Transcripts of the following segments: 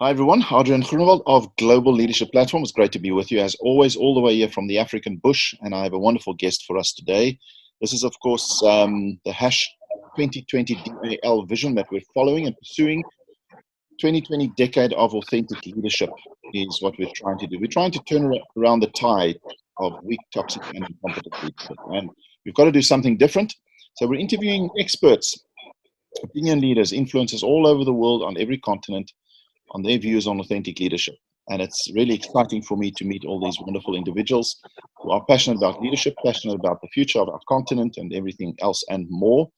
Hi everyone, Adrian Groenewald of Global Leadership Platform. It's great to be with you as always, all the way here from the African bush, and I have a wonderful guest for us today. This is, of course, the hash 2020 DAL vision that we're following and pursuing. 2020 decade of authentic leadership is what we're trying to do. We're trying to turn around the tide of weak, toxic, and incompetent leadership, and we've got to do something different. So we're interviewing experts, opinion leaders, influencers all over the world on every continent, on their views on authentic leadership. And it's really exciting for me to meet all these wonderful individuals who are passionate about leadership, passionate about the future of our continent and everything else and more.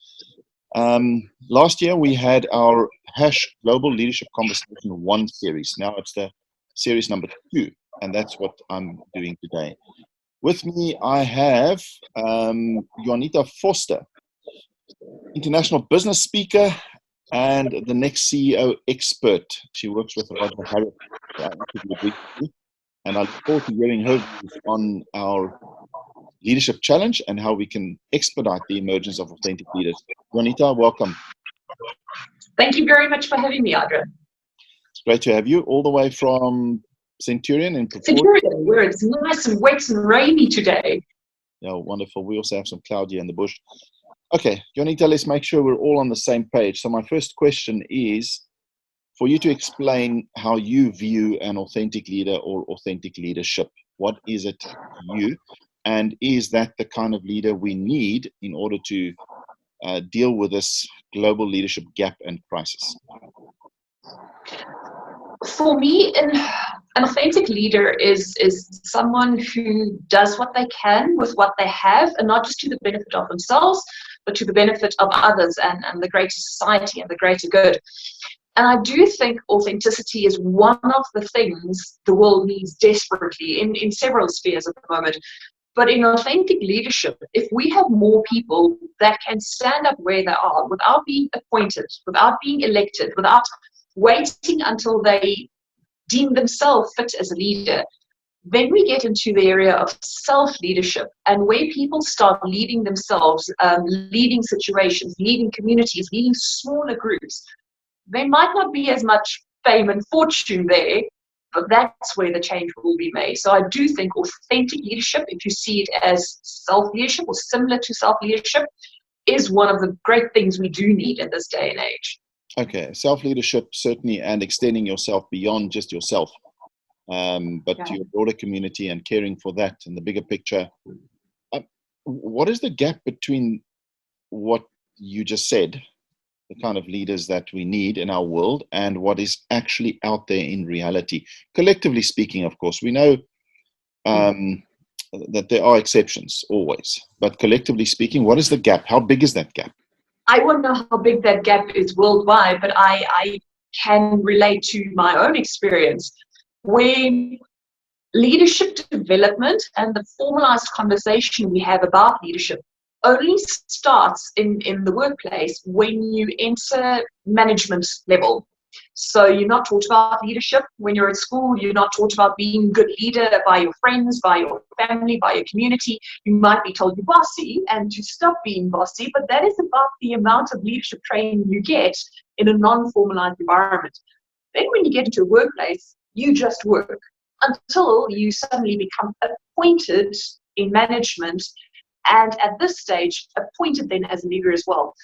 Last year we had our hash Global Leadership Conversation 1 series. Now it's the series number 2, and that's what I'm doing today. With me I have Juanita Vorster, international business speaker and the next CEO expert. She works with Roger Harris, and I look forward to hearing her views on our leadership challenge and how we can expedite the emergence of authentic leaders. Juanita, welcome. Thank you very much for having me, Adrian. It's great to have you all the way from Centurion in Pretoria. Centurion, where it's nice and wet and rainy today. Yeah, wonderful. We also have some cloud here in the bush. Okay, Juanita, let's make sure we're all on the same page. So my first question is for you to explain how you view an authentic leader or authentic leadership. What is it to you? And is that the kind of leader we need in order to deal with this global leadership gap and crisis? For me, an authentic leader is someone who does what they can with what they have, and not just to the benefit of themselves, but to the benefit of others and the greater society and the greater good. And I do think authenticity is one of the things the world needs desperately in several spheres at the moment. But in authentic leadership, if we have more people that can stand up where they are without being appointed, without being elected, without waiting until they deem themselves fit as a leader, then we get into the area of self-leadership, and where people start leading themselves, leading situations, leading communities, leading smaller groups. There might not be as much fame and fortune there, but that's where the change will be made. So I do think authentic leadership, if you see it as self-leadership or similar to self-leadership, is one of the great things we do need in this day and age. Okay, self-leadership certainly, and extending yourself beyond just yourself, but to your broader community and caring for that in the bigger picture. What is the gap between what you just said, the kind of leaders that we need in our world, and what is actually out there in reality? Collectively speaking, of course, we know that there are exceptions always, but collectively speaking, what is the gap? How big is that gap? I won't know how big that gap is worldwide, but I can relate to my own experience where leadership development and the formalized conversation we have about leadership only starts in the workplace when you enter management level. So you're not taught about leadership when you're at school. You're not taught about being a good leader by your friends, by your family, by your community. You might be told you're bossy and to stop being bossy, but that is about the amount of leadership training you get in a non-formalized environment. Then when you get into a workplace, you just work until you suddenly become appointed in management, and at this stage, appointed then as a leader as well.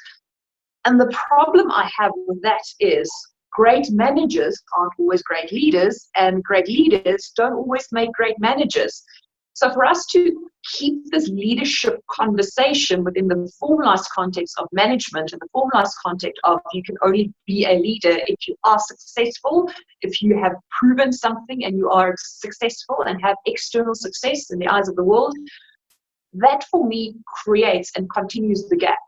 And the problem I have with that is great managers aren't always great leaders, and great leaders don't always make great managers. So for us to keep this leadership conversation within the formalized context of management and the formalized context of you can only be a leader if you are successful, if you have proven something and you are successful and have external success in the eyes of the world, that for me creates and continues the gap.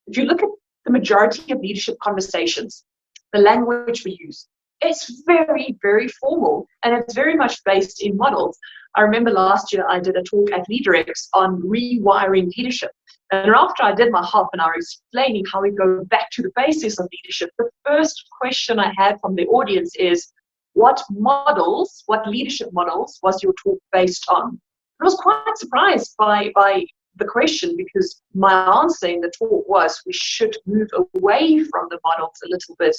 If you look at the majority of leadership conversations, the language we use, it's very, very formal, and it's very much based in models. I remember last year I did a talk at LeaderX on rewiring leadership. And after I did my half an hour explaining how we go back to the basis of leadership, the first question I had from the audience is, what models, what leadership models was your talk based on? I was quite surprised by the question, because my answer in the talk was we should move away from the models a little bit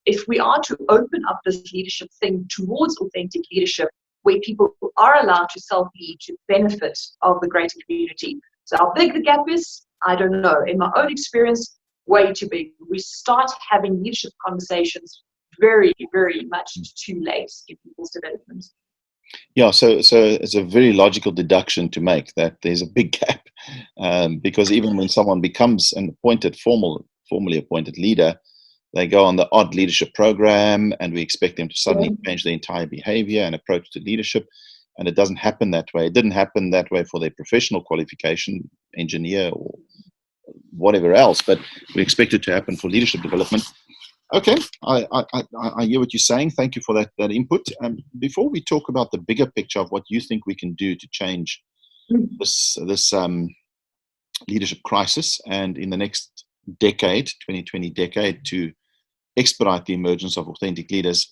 if we are to open up this leadership thing towards authentic leadership, where people are allowed to self-lead to benefit of the greater community. So how big the gap is, I don't know. In my own experience, way too big. We start having leadership conversations very, very much too late in people's development. Yeah, so it's a very logical deduction to make that there's a big gap, because even when someone becomes an formally appointed leader, they go on the odd leadership program, and we expect them to suddenly change their entire behavior and approach to leadership, and it doesn't happen that way. It didn't happen that way for their professional qualification, engineer or whatever else, but we expect it to happen for leadership development. Okay, I hear what you're saying. Thank you for that input. Before we talk about the bigger picture of what you think we can do to change this leadership crisis, and in the next decade, 2020 decade, to expedite the emergence of authentic leaders,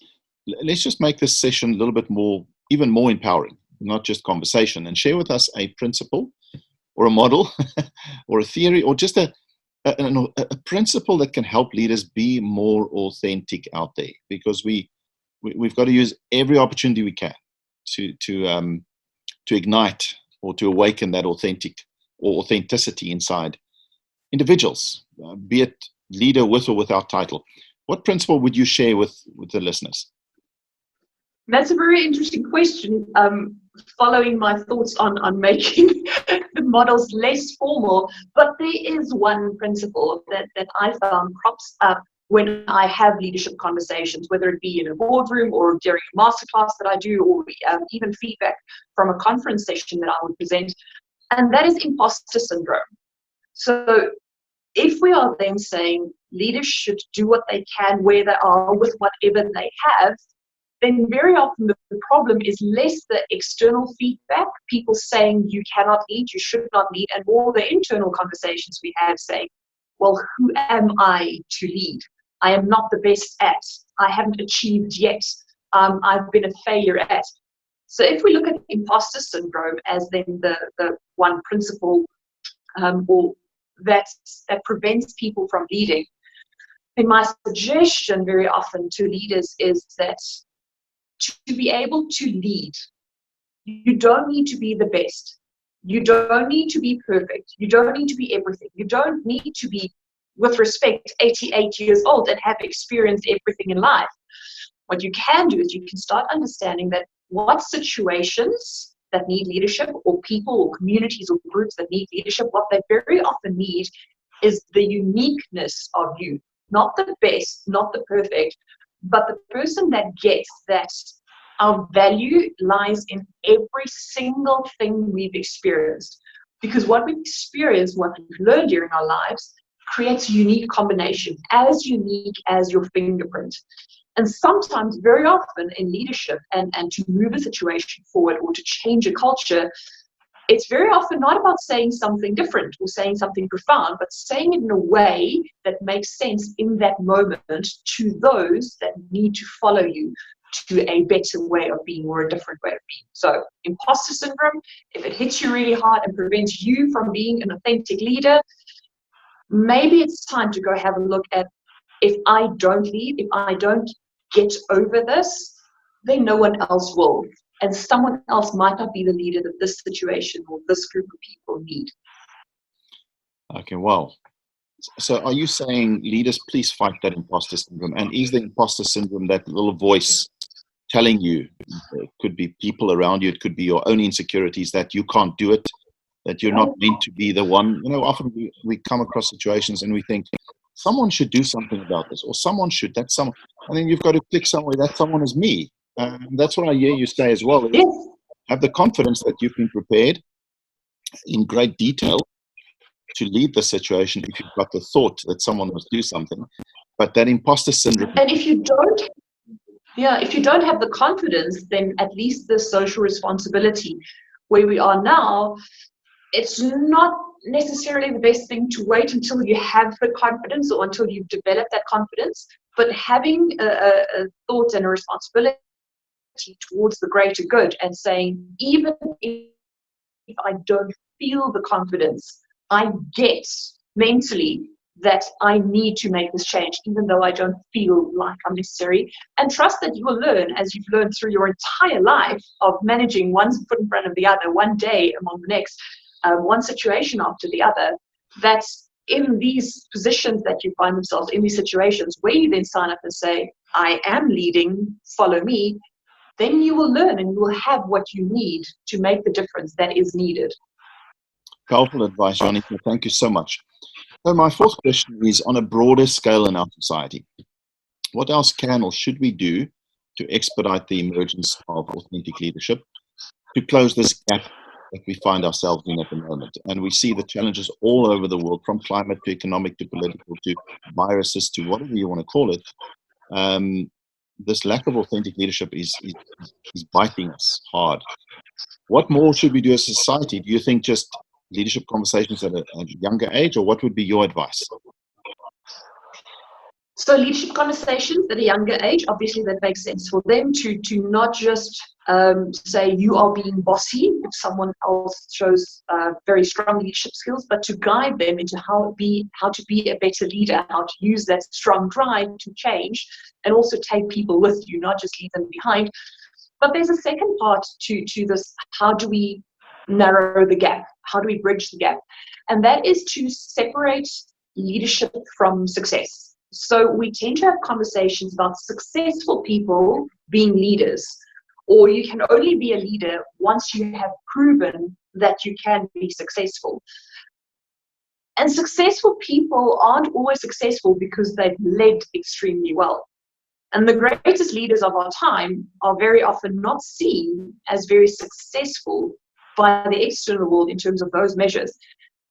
let's just make this session a little bit more, even more empowering, not just conversation, and share with us a principle or a model or a theory or just a principle that can help leaders be more authentic out there, because we've got to use every opportunity we can to ignite or to awaken that authenticity inside individuals, be it leader with or without title. What principle would you share with the listeners? That's a very interesting question. Following my thoughts on making the models less formal, but there is one principle that I found crops up when I have leadership conversations, whether it be in a boardroom or during a masterclass that I do, or even feedback from a conference session that I would present, and that is imposter syndrome. So if we are then saying leaders should do what they can where they are with whatever they have, then very often the problem is less the external feedback, people saying you cannot lead, you should not lead, and more the internal conversations we have saying, well, who am I to lead? I am not the best at. I haven't achieved yet. I've been a failure at. So if we look at imposter syndrome as then the one principle or that prevents people from leading, then my suggestion very often to leaders is that to be able to lead, you don't need to be the best. You don't need to be perfect. You don't need to be everything. You don't need to be, with respect, 88 years old and have experienced everything in life. What you can do is you can start understanding that what situations that need leadership, or people or communities or groups that need leadership, what they very often need is the uniqueness of you. Not the best, not the perfect, but the person that gets that our value lies in every single thing we've experienced. Because what we've experienced, what we've learned during our lives, creates a unique combination, as unique as your fingerprint. And sometimes, very often in leadership and to move a situation forward or to change a culture, it's very often not about saying something different or saying something profound, but saying it in a way that makes sense in that moment to those that need to follow you to a better way of being or a different way of being. So imposter syndrome, if it hits you really hard and prevents you from being an authentic leader, maybe it's time to go have a look at, if I don't lead, if I don't get over this, then no one else will. And someone else might not be the leader that this situation or this group of people need. Okay, wow. So are you saying, leaders, please fight that imposter syndrome? And is the imposter syndrome that little voice telling you, it could be people around you, it could be your own insecurities, that you can't do it, that you're not meant to be the one? You know, often we come across situations and we think, someone should do something about this, or someone should, that's someone, and then you've got to click somewhere, that someone is me. That's what I hear you say as well. Yes. Have the confidence that you've been prepared in great detail to lead the situation if you've got the thought that someone must do something. But that imposter syndrome. And if you don't have the confidence, then at least the social responsibility. Where we are now, it's not necessarily the best thing to wait until you have the confidence or until you've developed that confidence, but having a thought and a responsibility towards the greater good and saying, even if I don't feel the confidence, I get mentally that I need to make this change, even though I don't feel like I'm necessary. And trust that you will learn, as you've learned through your entire life of managing one foot in front of the other, one day among the next, one situation after the other, that in these positions that you find themselves in, these situations where you then sign up and say, I am leading, follow me, then you will learn and you will have what you need to make the difference that is needed. Powerful advice, Juanita. Thank you so much. So my fourth question is on a broader scale in our society. What else can or should we do to expedite the emergence of authentic leadership, to close this gap that we find ourselves in at the moment? And we see the challenges all over the world, from climate to economic to political to viruses to whatever you want to call it. This lack of authentic leadership is biting us hard. What more should we do as a society? Do you think just leadership conversations at a younger age, or what would be your advice? So leadership conversations at a younger age, obviously that makes sense for them to not just say you are being bossy if someone else shows very strong leadership skills, but to guide them into how to be a better leader, how to use that strong drive to change, and also take people with you, not just leave them behind. But there's a second part to this. How do we narrow the gap? How do we bridge the gap? And that is to separate leadership from success. So we tend to have conversations about successful people being leaders, or you can only be a leader once you have proven that you can be successful. And successful people aren't always successful because they've led extremely well. And the greatest leaders of our time are very often not seen as very successful by the external world in terms of those measures.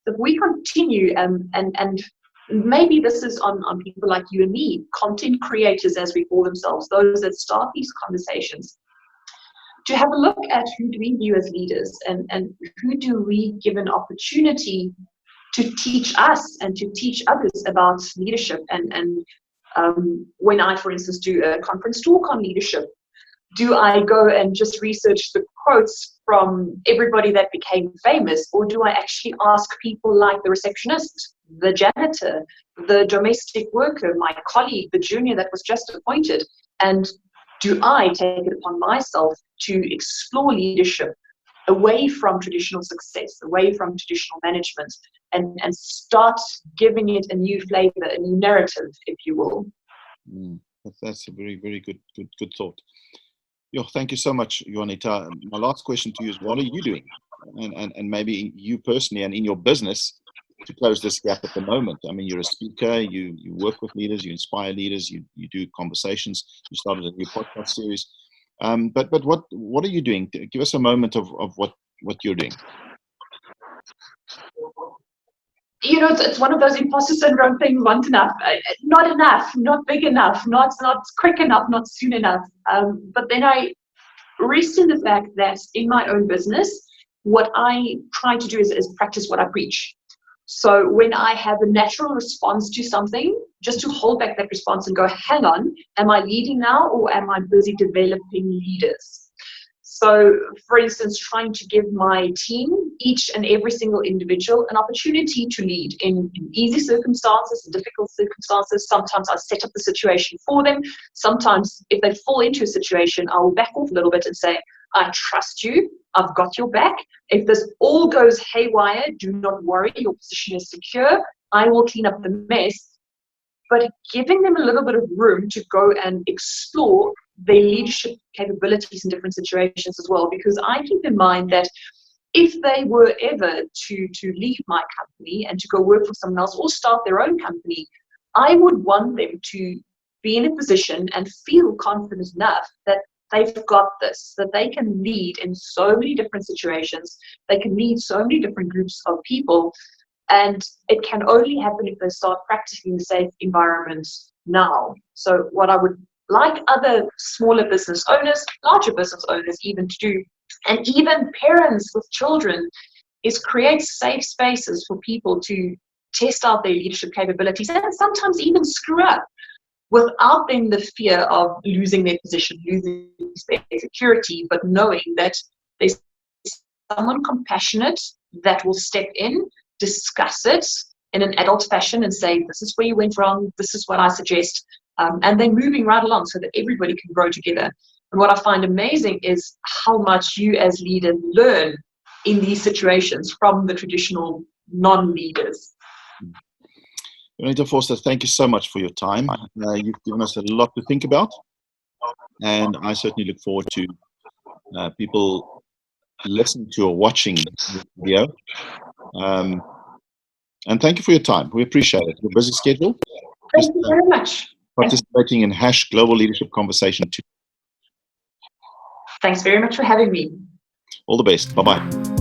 If we continue, and maybe this is on people like you and me, content creators as we call themselves, those that start these conversations, to have a look at who do we view as leaders, and who do we give an opportunity to teach us and to teach others about leadership. And when I, for instance, do a conference talk on leadership, do I go and just research the quotes from everybody that became famous, or do I actually ask people like the receptionist, the janitor, the domestic worker, my colleague, the junior that was just appointed, and do I take it upon myself to explore leadership away from traditional success, away from traditional management, and start giving it a new flavor, a new narrative, if you will. That's a very, very good thought. Thank you so much, Juanita. My last question to you is, what are you doing? And maybe you personally and in your business to close this gap at the moment. I mean, you're a speaker, you work with leaders, you inspire leaders, you do conversations, you started a new podcast series. But what are you doing? Give us a moment of what you're doing. You know, it's one of those imposter syndrome things. Want enough, not big enough, not quick enough, not soon enough. But then I rest in the fact that in my own business, what I try to do is practice what I preach. So when I have a natural response to something, just to hold back that response and go, hang on, am I leading now, or am I busy developing leaders? So, for instance, trying to give my team, each and every single individual, an opportunity to lead in easy circumstances, difficult circumstances. Sometimes I set up the situation for them. Sometimes if they fall into a situation, I will back off a little bit and say, I trust you. I've got your back. If this all goes haywire, do not worry. Your position is secure. I will clean up the mess. But giving them a little bit of room to go and explore their leadership capabilities in different situations as well, because I keep in mind that if they were ever to leave my company and to go work for someone else or start their own company, I would want them to be in a position and feel confident enough that they've got this, that they can lead in so many different situations, they can lead so many different groups of people, and it can only happen if they start practicing the safe environment now. So what I would like other smaller business owners, larger business owners even to do, and even parents with children, is create safe spaces for people to test out their leadership capabilities and sometimes even screw up without then the fear of losing their position, losing their security, but knowing that there's someone compassionate that will step in, discuss it, in an adult fashion and say, this is where you went wrong, this is what I suggest, and then moving right along so that everybody can grow together. And what I find amazing is how much you as leaders learn in these situations from the traditional non-leaders. Juanita Vorster, thank you so much for your time. You've given us a lot to think about, and I certainly look forward to people listening to or watching this video. And thank you for your time. We appreciate it. Your busy schedule. Thank you very much. Participating in Hash Global Leadership Conversation 2. Thanks very much for having me. All the best. Bye-bye.